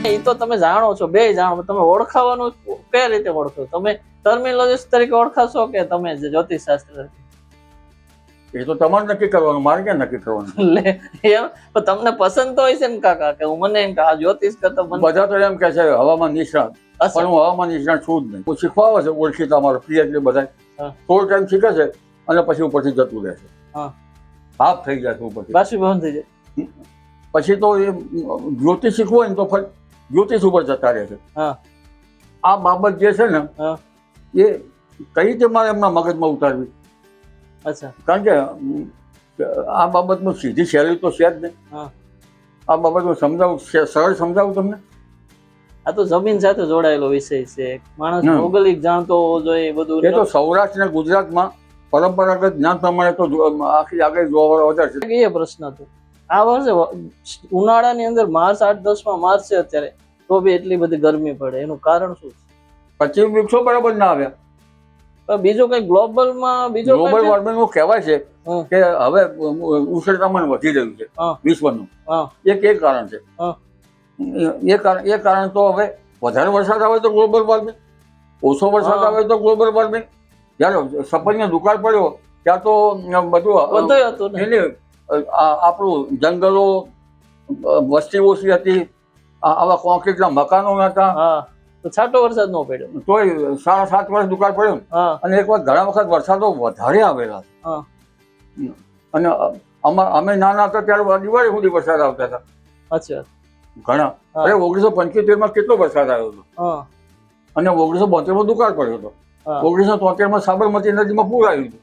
એ તો તમે જાણો છો, બે જાણો, તમે ઓળખાવાનું કઈ રીતે ઓળખો? તમે ટર્મિનોલોજીસ્ટ તરીકે ઓળખાશો કે તમે જે જ્યોતિષ શાસ્ત્ર? એ તો તમારે નક્કી કરવાનું, મારે ક્યાં નક્કી કરવાનું? લે એમ તો તમને પસંદ તો હોય છે ને કાકા, કે હું મને એમ કે આ જ્યોતિષ કરતા મને બધા તો એમ કે છે હવામાન નિષ્ણાત, પણ હું હવામાન નિષ્ણાત છું જ નહીં. હું શીખવાડે છે ઓળખીતા મારો પ્રિય એટલે બધા થોડો ટાઈમ શીખે છે અને પછી ઉપરથી જતું રહે છે. હાફ થઈ જાય છે ઉપરથી, બાષ્પીભવન થઈ જાય. પછી તો એ જ્યોતિષ શીખવું હોય ને તો ફરી જ્યોતિષ ઉપર જતા રહે છે. આ બાબત જે છે ને એ કઈ રીતે મારે એમના મગજમાં ઉતારવી? અચ્છા, કારણ કે આ બાબતનું સીધી શૈલી તો છે જ નહીં. આ બાબતનું સમજાવું, સરળ સમજાવું તમને. આ તો જમીન સાથે જોડાયેલો વિષય છે. માણસ ભૌગોલિક જાણતો હોવો જોઈએ બધું. એ તો સૌરાષ્ટ્ર અને ગુજરાતમાં પરંપરાગત જ્ઞાન પ્રમાણે તો આખી આગળ જોવા વધારે છે. એ પ્રશ્ન હતો આ વર્ષે ઉનાળાની અંદર માર્ચ 8-10 માર્ચ છે અત્યારે, તો બી એટલી બધી ગરમી પડે, એનું કારણ શું છે? પછી વૃક્ષો બરાબર ના આવ્યા. બીજું કઈ ગ્લોબલમાં ગ્લોબલ વોર્મિંગ નું કહેવાય છે કે હવે ઉષ્ણતામાન વધી રહ્યું છે વિશ્વનું. એક કારણ છે. એ કારણ તો હવે વધારે વરસાદ આવે તો ગ્લોબલ વોર્મિંગ, ઓછો વરસાદ આવે તો ગ્લોબલ વોર્મિંગ. જયારે સફરનો દુકાળ પડ્યો ત્યાં તો બધું હતું, આપણું જંગલો, વસ્તી ઓછી હતી, આવા કોન્ક્રીટના મકાનો હતા, છાંટો વરસાદ નો પડ્યો તોય 7.5 વર્ષ દુકાળ પડ્યો. અને એક વાર ઘણા વખત વરસાદો વધારે આવેલા છે. અને અમે નાના હતા ત્યારે દિવાળી સુધી વરસાદ આવતા હતા. અચ્છા, ઘણા. અરે 1975 કેટલો વરસાદ આવ્યો હતો અને 1972 દુકાળ પડ્યો હતો. 1973 સાબરમતી નદીમાં પૂર આવ્યું હતું.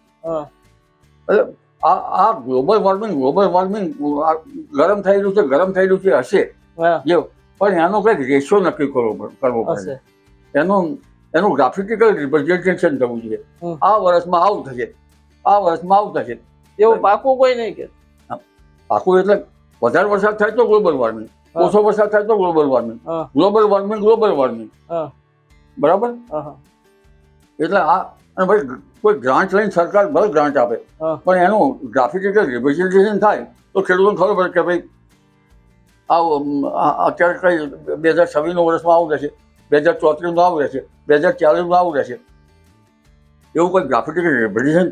એટલે આ ગ્લોબલ વોર્મિંગ ગરમ થયેલું છે હશે પણ એનો કઈક રેશિયો નક્કી કરવો પડે. એનું ગ્રાફિકલ રિપ્રેઝન્ટેશન થવું જોઈએ. આ વર્ષમાં આવું થશે, આ વર્ષમાં આવું થશે, એવું પાકું કોઈ નહીં કે પાકું. એટલે વધારે વરસાદ થાય તો ગ્લોબલ વોર્મિંગ, ઓછો વરસાદ થાય તો ગ્લોબલ વોર્મિંગ. બરાબર. એટલે આ અને ભાઈ કોઈ ગ્રાન્ટ લઈને સરકાર ભલે ગ્રાન્ટ આપે પણ એનું ગ્રાફિકલ રિપ્રેઝન્ટેશન થાય તો ખેડૂતોને ખબર પડે કે ભાઈ અત્યારે કઈ 2026 વર્ષમાં આવું રહેશે, 2034 આવું રહેશે, 2040 આવું રહેશે. એવું કોઈ ગ્રાફિકલ રિપ્રેઝન્ટેશન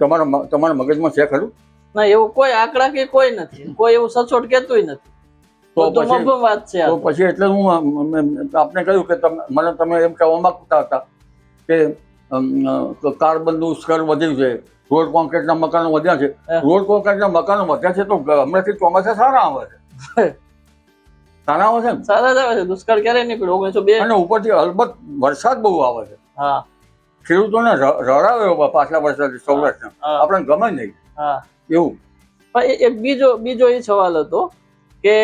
તમારા મગજમાં છે ખરું? ના, એવું કોઈ આંકડા કે કોઈ નથી, કોઈ એવું સચોટ કહેતું નથી. તો વાત છે. તો પછી એટલે હું આપને કહ્યું કે તમે એમ કહેવા માંગતા હતા કે કાર્બનનું સ્તર વધ્યું છે, રોડ કોન્ક્રીટના મકાનો વધ્યા છે. રોડ કોન્ક્રીટના મકાનો વધ્યા છે તો હમણાંથી ચોમાસા સારા આવે છે. સારા જ આવે છે. દુષ્કાળ ક્યારે નહીં પડ્યો 1902. અને ઉપરથી અલબત્ત વરસાદ બહુ આવે છે. ખેડૂતોને રડાવે પાછલા વરસાદ સૌરાષ્ટ્ર, આપણને ગમે નહીં એવું. પણ એક બીજો એ સવાલ હતો કે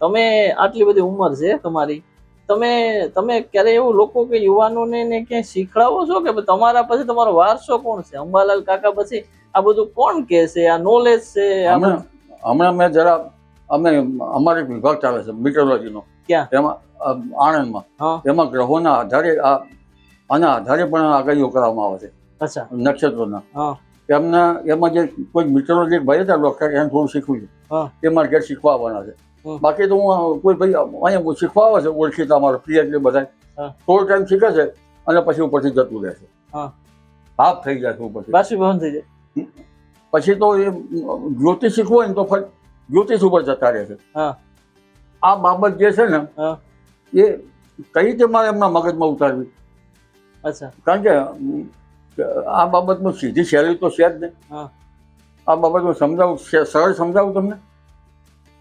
તમે આટલી બધી ઉંમર છે તમારી, તમે ક્યારે એવું લોકો કે યુવાનોને ક્યાંય શીખડાવો છો કે તમારા પછી તમારો વારસો કોણ છે? અંબાલાલ કાકા પછી આ બધું કોણ કે છે? આ નોલેજ છે? હમણાં મેં જરા અમારો એક વિભાગ ચાલે છે મીટરોલોજીનો, એમાં આણંદમાં. એમાં ગ્રહોના આધારે આના આધારે પણ આગાહીઓ કરવામાં આવે છે. અચ્છા, નક્ષત્રોના. એમાં જે કોઈ મીટરોલોજી ભાઈ હતા ડોક્ટર, એને થોડું શીખવું છે. એ મારે ઘેર શીખવા આવવાના છે. બાકી તો હું કોઈ ભાઈ અહીંયા શીખવા આવે છે ઓળખીતા અમારો પ્રિય એટલે બધા થોડો ટાઈમ શીખે છે અને પછી ઉપરથી જતું રહે છે. હાફ થઈ જાય છે ઉપરથી, બાષ્પીભવન થઈ જાય. પછી તો એ જ્યોતિષ શીખવું હોય ને તો ફરી જ્યોતિષ ઉપર જતા રહે છે. આ બાબત જે છે ને એ કઈ રીતે મારે એમના મગજમાં ઉતારવી? અચ્છા, કારણ કે આ બાબતનું સીધી શૈલી તો છે જ નહીં. આ બાબતનું સમજાવું, સરળ સમજાવું તમને.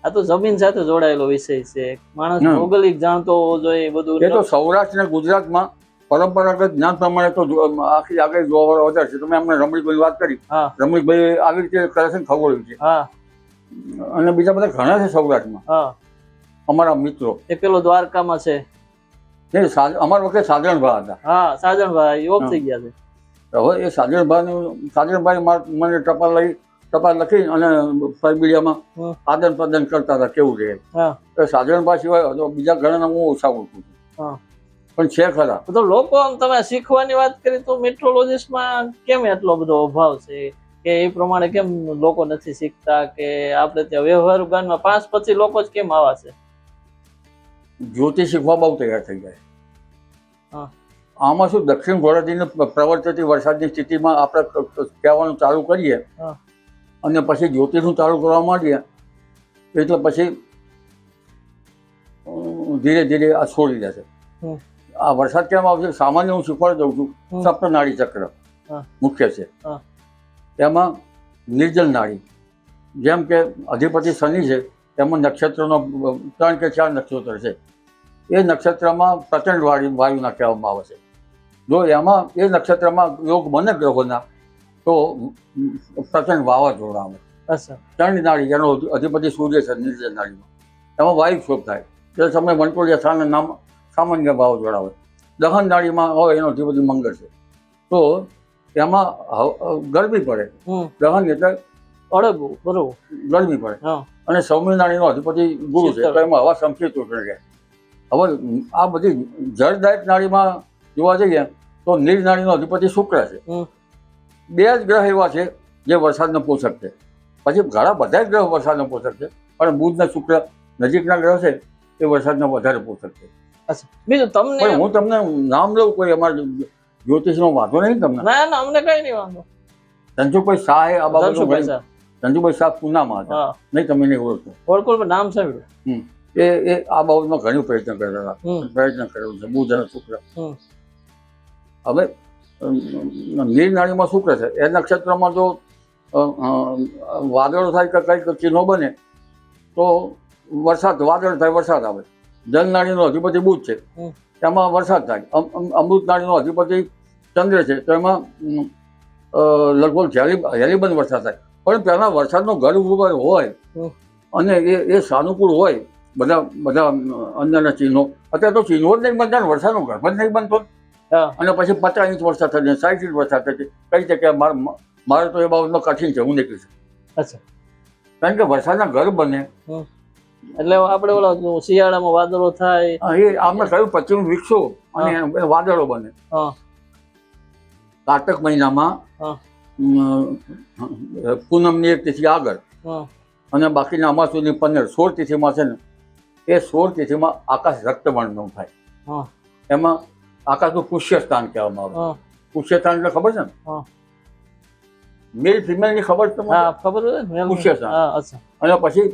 આ તો જમીન સાથે જોડાયેલો વિષય છે. માણસ ભૌગોલિક જાણતો હોવો જોઈએ બધું. એ તો સૌરાષ્ટ્ર અને ગુજરાતમાં પરંપરાગત જ્ઞાન પ્રમાણે તો આખી આગળ જોવા વધારે છે. તમે અમને રમણીકભાઈ વાત કરી, રમણીકભાઈ આવી રીતે કરે છે ને ખબર છે. અને બીજા બધા ઘણા છે સૌરાષ્ટ્રમાં અમારા મિત્રો. એ પેલો દ્વારકામાં છે, અમારા વખતે સાજણભાઈ હતા. સાજણભાઈ ઓફ થઈ ગયા છે. હવે એ સાજણભાઈ મને ટપાલ લખી અને મીડિયામાં આદાન પ્રદાન કરતા હતા કેવું રહે. સાજણભાઈ સિવાય બીજા ઘણા હું ઓછા ઓળખું છું પણ છે ખરા. તો લોકો તમે શીખવાની વાત કરી તો મેટ્રોલોજીસ્ટમાં કેમ એટલો બધો અભાવ છે કે એ પ્રમાણે કેમ લોકો નથી શીખતા? કે આપણે ત્યાં વ્યવહારુ જ્ઞાનમાં 5 પછી લોકો જ કેમ આવા છે? જ્યોતિ શીખવા બહુ તૈયાર થઈ જાય. હા. આમાં શું દક્ષિણ ગોળાર્ધની પ્રવર્તતી વરસાદની સ્થિતિમાં આપણે કહેવાનું ચાલુ કરીએ હા. અને પછી જ્યોતિષનું ચાલુ કરવા માંડીએ એટલે પછી ધીરે ધીરે આ છોડી દેશે. આ વરસાદ કેમ આવશે? સામાન્ય હું શીખવાડી દઉં છું. સપ્તનાડી ચક્ર મુખ્ય છે. તેમાં નિર્જલ નાડી, જેમ કે અધિપતિ શનિ છે તેમાં નક્ષત્રનો 3 કે 4 નક્ષત્ર છે. એ નક્ષત્રમાં પ્રચંડ વાયુના કહેવામાં આવે છે. જો એમાં એ નક્ષત્રમાં યોગ બને ગ્રહોના તો પ્રચંડ વાવાઝોડા આવે. ત્રણ નાડી, એનો અધિપતિ સૂર્ય છે નિર્જલ નાડીમાં, એમાં વાયુક્ષોભ થાય તે સમયે વંટોળિયા સ્થાનના નામ સામાન્ય વાવાઝોડા હોય. દહન નાડીમાં હોય એનો અધિપતિ મંગળ છે, તો એમાં ગરમી પડે. દહન એટલે ગરમી પડે. અને સૌમ્ય નાડીનો અધિપતિ ગુરુ છે, તો એમાં હવા સમશીતોષ્ણ રહે. હવે આ બધી જળદાયક નાડીમાં જોવા જઈએ તો નીર નાડીનો અધિપતિ શુક્ર છે. 2 જ ગ્રહ એવા છે જે વરસાદનો પોષક છે. પછી ઘણા બધા ગ્રહ વરસાદનો પોષક છે, પણ બુધ ને શુક્ર નજીકના ગ્રહ છે એ વરસાદનો વધારે પોષક છે. બીજું તમને હું તમને નામ લઉં, કોઈ અમારે જ્યોતિષનો વાંધો નહીં તમને? ના ના, અમને કઈ નહીં વાંધો. ધનસુખભાઈ શાહ આ બાબતનું ધનસુખભાઈ શાહ પૂનામાં હતા, નહીં તમે નહીં ઓળખો? ઓળખો, નામ સાંભળ્યું. એ આ બાબતમાં ઘણું પ્રયત્ન કરતા હતા, પ્રયત્ન કરેલો છે બુધ અને શુક્ર. હવે નીર નાડીમાં શુક્ર છે, એ નક્ષત્રમાં જો વાદળો થાય કે કંઈક ચિહ્નો બને તો વરસાદ, વાદળ થાય વરસાદ આવે. જલ નાડીનો અધિપતિ બુધ છે, એમાં વરસાદ થાય. અમૃત નાડીનો અધિપતિ ચંદ્ર છે, તો એમાં લગભગ હેલીબંધ વરસાદ થાય. પણ પહેલા વરસાદનો ઘર ઉપર હોય અને એ સાનુકૂળ હોય બધા અંદરના ચિહ્નો. અત્યારે તો ચિહ્નો જ નહીં બનતા, વરસાદનો ગર્ભ જ નહીં બનતો. અને પછી 50 ઇંચ વરસાદ થશે, 60 ઇંચ વરસાદ થશે. કઈ જગ્યાએ મારે તો એ બાબતમાં કઠિન છે, હું નીકળી શકું. કારણ કે વરસાદના ઘર બને એટલે આપણે ઓલા શિયાળામાં વાદળો થાય, એ આપણે કહ્યું પશ્ચિમ વિકસો અને વાદળો બને. કારતક મહિનામાં પૂનમની 1 તિથિ આગળ અને બાકીના અમાસુની 16 તિથિમાં છે ને, એ 16 તિથિમાં આકાશ રક્તવર્ણનું થાય. એમાં આકાશનું પુષ્ય સ્થાન કહેવામાં આવે. પુષ્ય સ્થાન એટલે ખબર છે ને? મેલ ફિમેલ ની ખબર તમને? ખબર. પુષ્ય સ્થાન. અને પછી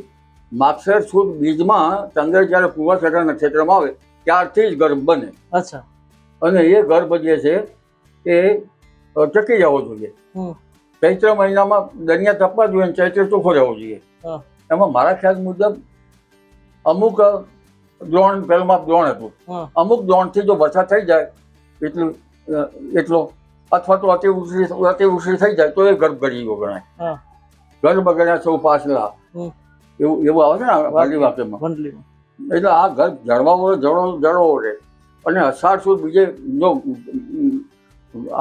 માગશર સુદ બીજમાં ચંદ્ર જયારે પૂર્વાષાઢા નક્ષત્રમાં આવે ત્યારથી જ ગર્ભ બને. અને એ ગર્ભ જે છે એ ટકી જવો જોઈએ. ચૈત્ર મહિનામાં દરિયા તપવા જોઈએ, ચૈત્ર ચોખ્ખો રહેવો જોઈએ. એમાં મારા ખ્યાલ મુજબ અમુક દ્રોણ, પહેલું દ્રોણ હતું, અમુક દ્રોણથી જો વરસાદ થઈ જાય એટલો અથવા તો અતિવૃષ્ટિ થઈ જાય તો એ ગર્ભ ગળી ગયો ગણાય. ગર્ભ ગણ્યા સૌ પાછલા, એવું આવે છે ને વાલી વાક્યમાં. એટલે આ ગર્ભ જળવાવો રહે. અને અષાઢ સુદ બીજે જો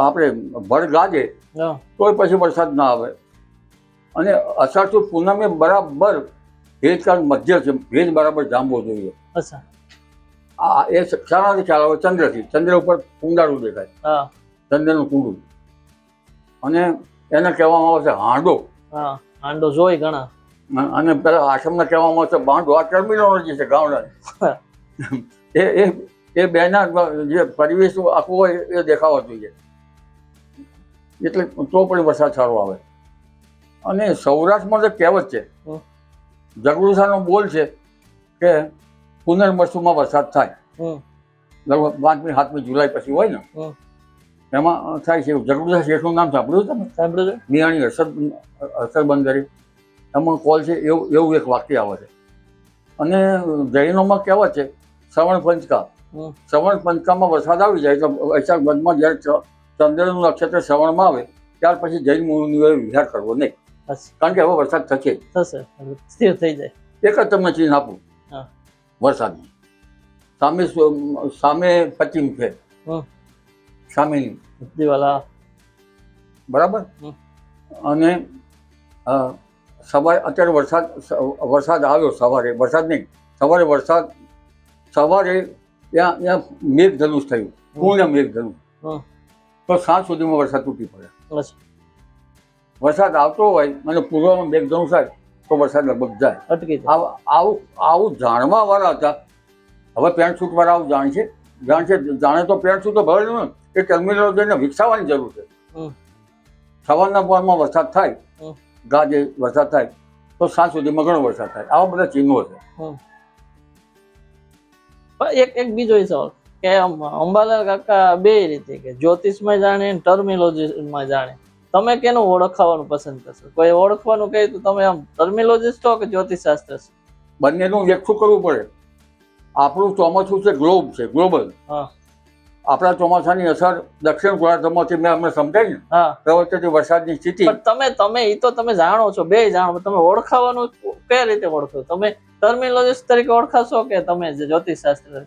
આપણે ભર ગાજે તોય પછી વરસાદ ના આવે. અને અષાઢ સુદ પૂનમે બરાબર ભેજકાળ મધ્ય છે, ભેજ બરાબર જામવો જોઈએ. એ શાનાથી ખ્યાલ આવે? ચંદ્રથી. ચંદ્ર ઉપર કુંડાળું દેખાય, ચંદ્રનું કુંડું. અને એને કહેવામાં આવે છે હાંડો. હાંડો જોઈ ઘણા. અને પેલા આશ્રમને કહેવામાં આવે છે બાંડો. આ ટર્મિનોલોજી છે ગામડાની. એ બેના જે પરિવેશ આખું હોય એ દેખાવા જોઈએ, એટલે તો પણ વરસાદ સારો આવે. અને સૌરાષ્ટ્રમાં તો કહેવત છે, જગડુસાનો બોલ છે કે પુનર્વસુમાં વરસાદ થાય. લગભગ 5મી 7મી જુલાઈ પછી હોય ને, એમાં થાય છે. જગડુસા શેઠનું નામ સાંભળ્યું તમે? સાંભળ્યું. મિયાણી અસરબંદરી, એમાં કોલ છે, એવું એક વાક્ય આવે છે. અને જૈનોમાં કહેવત છે શ્રવણ પંચકા. શ્રવણ પંચકામાં વરસાદ આવી જાય તો વૈશાખ વદમાં જ્યારે ચંદ્રનું નક્ષત્ર શ્રવણમાં આવે ત્યાર પછી જૈન મુનિઓએ વિહાર કરવો નહીં, કારણ કે હવે વરસાદ થશે, સ્થિર થઈ જાય. એક જ તમને ચીજ આપું વરસાદની. સામે પશ્ચિમ છે, સામેની દિવાલા, બરાબર. અને સવારે અત્યારે વરસાદ આવ્યો, સવારે વરસાદ નહીં, સવારે વરસાદ, સવારે ત્યાં મેઘધનુષ થયું, પૂર્ણ મેઘધનુષ. તો સાંજ સુધીમાં વરસાદ તૂટી પડે. વરસાદ આવતો હોય અને પૂર્વમાં મેઘધનુષ થાય તો વરસાદ લગભગ જાય. આવું જાણવા વાળા હતા હવે પેન્ટ શૂટ વાળાઓ જાણે તો પેન્ટ શૂટ તો ભરેલું ને એ ટર્મિનોલોજીને વિકસાવવાની જરૂર છે. સવારના પરમાં વરસાદ થાય, ગાજે વરસાદ થાય તો સાંજ સુધીમાં ઘણો વરસાદ થાય. આવા બધા ચિહ્નો છે. એક બીજો સવાલ કે અંબાલાલ કાકા બે રીતે કે જ્યોતિષમાં જાણે ટર્મિનોલોજીમાં જાણે, તમે કેનું ઓળખવાનું પસંદ કરશો? કોઈ ઓળખવાનું કહે તો તમે આમ ટર્મિનોલોજીસ્ટ છો કે જ્યોતિષ શાસ્ત્ર છો? બંનેનું એકઠું કરવું પડે. આપણું ચોમાસું છે ગ્લોબ છે, ગ્લોબલ. આપણા ચોમાસાની અસર દક્ષિણ ગોળાર્ધમાંથી મેં અમને સમજાય ને પ્રવર્તતી વરસાદની સ્થિતિ. તમે એ તો તમે જાણો છો, બે જાણો, તમે ઓળખાવાનું કઈ રીતે ઓળખો? તમે ટર્મિનોલોજીસ્ટ તરીકે ઓળખાશો કે તમે જ્યોતિષ શાસ્ત્ર?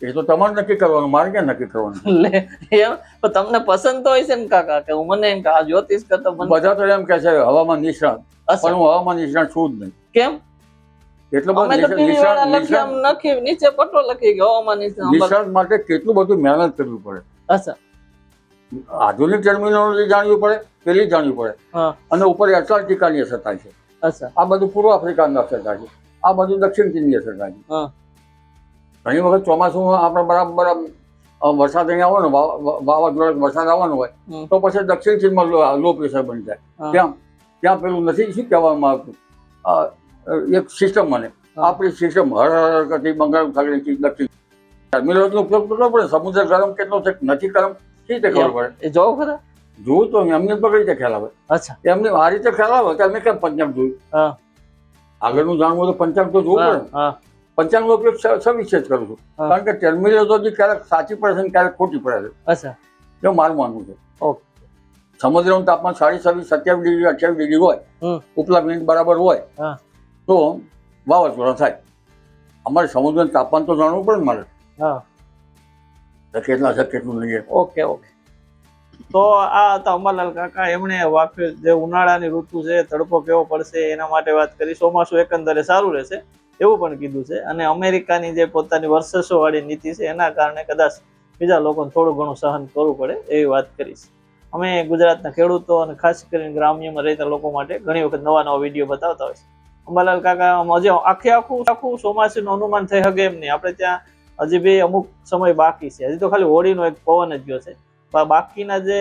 એ તો તમારે નક્કી કરવાનું, મારે ક્યાં નક્કી કરવાનું. તમને પસંદ તો હોય છે ને કાકા કે મને એમ કે આ જ્યોતિષ કરતા બધા તો એમ કે છે હવામાન નિષ્ણાત, પણ હું હવામાન નિષ્ણાત છું જ નહીં. કેમ? એટલો નીચે પટ્ટો લખી ગયો હવામાન નિષ્ણાત માટે કેટલું બધું મહેનત કરવી પડે. આધુનિક ટર્મિનોલોજી જાણવી પડે, પેલી જાણવી પડે, અને ઉપર એટલાન્ટિકાની અસર થાય છે. આ બધું પૂર્વ આફ્રિકાની અસર થાય છે, આ બધું દક્ષિણ ચીનની અસર થાય છે. ઘણી વખત ચોમાસું આપણે બરાબર વરસાદ અહીંયા આવે ને, વાવાઝોડા વરસાદ આવવાનો હોય તો પછી દક્ષિણ ચીનમાં લો પ્રેશર બની જાય. ત્યાં પેલું નથી શું કહેવામાં આવતું, એક સિસ્ટમ મને આપણી સિસ્ટમ હર કરતી બંગાળ ખાડી દક્ષિણ ટર્મિનોલોજીનો ઉપયોગ કરવો પડે. સમુદ્ર ગરમ કેટલો છે નથી ગરમ કઈ રીતે ખબર પડે? જોવો ખરા જોવું તો એમને તો કઈ રીતે ખ્યાલ આવે? એમને આ રીતે ખ્યાલ આવે કે અમે કેમ પંચાંગ જોયું? આગળનું જાણવું તો પંચાંગ તો જોવું પડે. પંચાંગનો ઉપયોગ સવિશેષ કરું છું, કારણ કે ટર્મિનોલોજી ક્યારેક સાચી પડે છે ક્યારેક ખોટી પડે છે. એવું મારું માનવું છે. સમુદ્રનું તાપમાન 27, 27 ડિગ્રી 28 ડિગ્રી હોય, ઉપલા મિનિટ બરાબર હોય તો વાવાઝોડા થાય. અમારે સમુદ્રનું તાપમાન તો જાણવું પડે ને મારે, કેટલા છે કેટલું લઈએ. ઓકે. તો આ હતા અંબાલાલ કાકા. એમણે વાક્ય જે ઉનાળાની ઋતુ છે, તડકો કેવો પડશે એના માટે વાત કરી. ચોમાસું એકંદરે સારું રહેશે એવું પણ કીધું છે. અને અમેરિકાની જે પોતાની વર્ચસ્વ વાળી નીતિ છે એના કારણે કદાચ બીજા લોકોને થોડું ઘણું સહન કરવું પડે એવી વાત કરીશ. અમે ગુજરાતના ખેડૂતો અને ખાસ કરીને ગ્રામ્યમાં રહેતા લોકો માટે ઘણી વખત નવા વિડીયો બતાવતા હોય છે. અંબાલાલ કાકા હજી આખું ચોમાસુનું અનુમાન થઈ શકે એમ નહીં. આપણે ત્યાં હજી બી અમુક સમય બાકી છે. હજી તો ખાલી હોળીનો એક પવન જ ગયો છે. બાકીના જે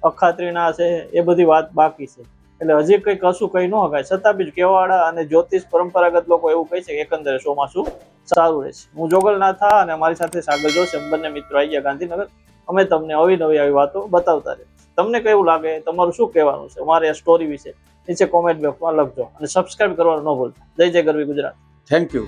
અખાત્રીના છે એ બધી વાત બાકી છે. એટલે હજી કઈ કશું કઈ ન હકાય. છતાં બી કેવાડા અને જ્યોતિષ પરંપરાગત લોકો એવું કહે છે કે એકંદરે ચોમાસું સારું રહેશે. હું જોગલનાથ અને અમારી સાથે સાગર જોશી, બંને મિત્રો આવી ગયા ગાંધીનગર. અમે તમને અવનવી આવી વાતો બતાવતા રહે. તમને કેવું લાગે, તમારું શું કહેવાનું છે અમારી આ સ્ટોરી વિશે નીચે કોમેન્ટ બોક્સમાં લખજો અને સબસ્ક્રાઇબ કરવાનું ન ભૂલતા. જય ગરવી ગુજરાત. Thank you.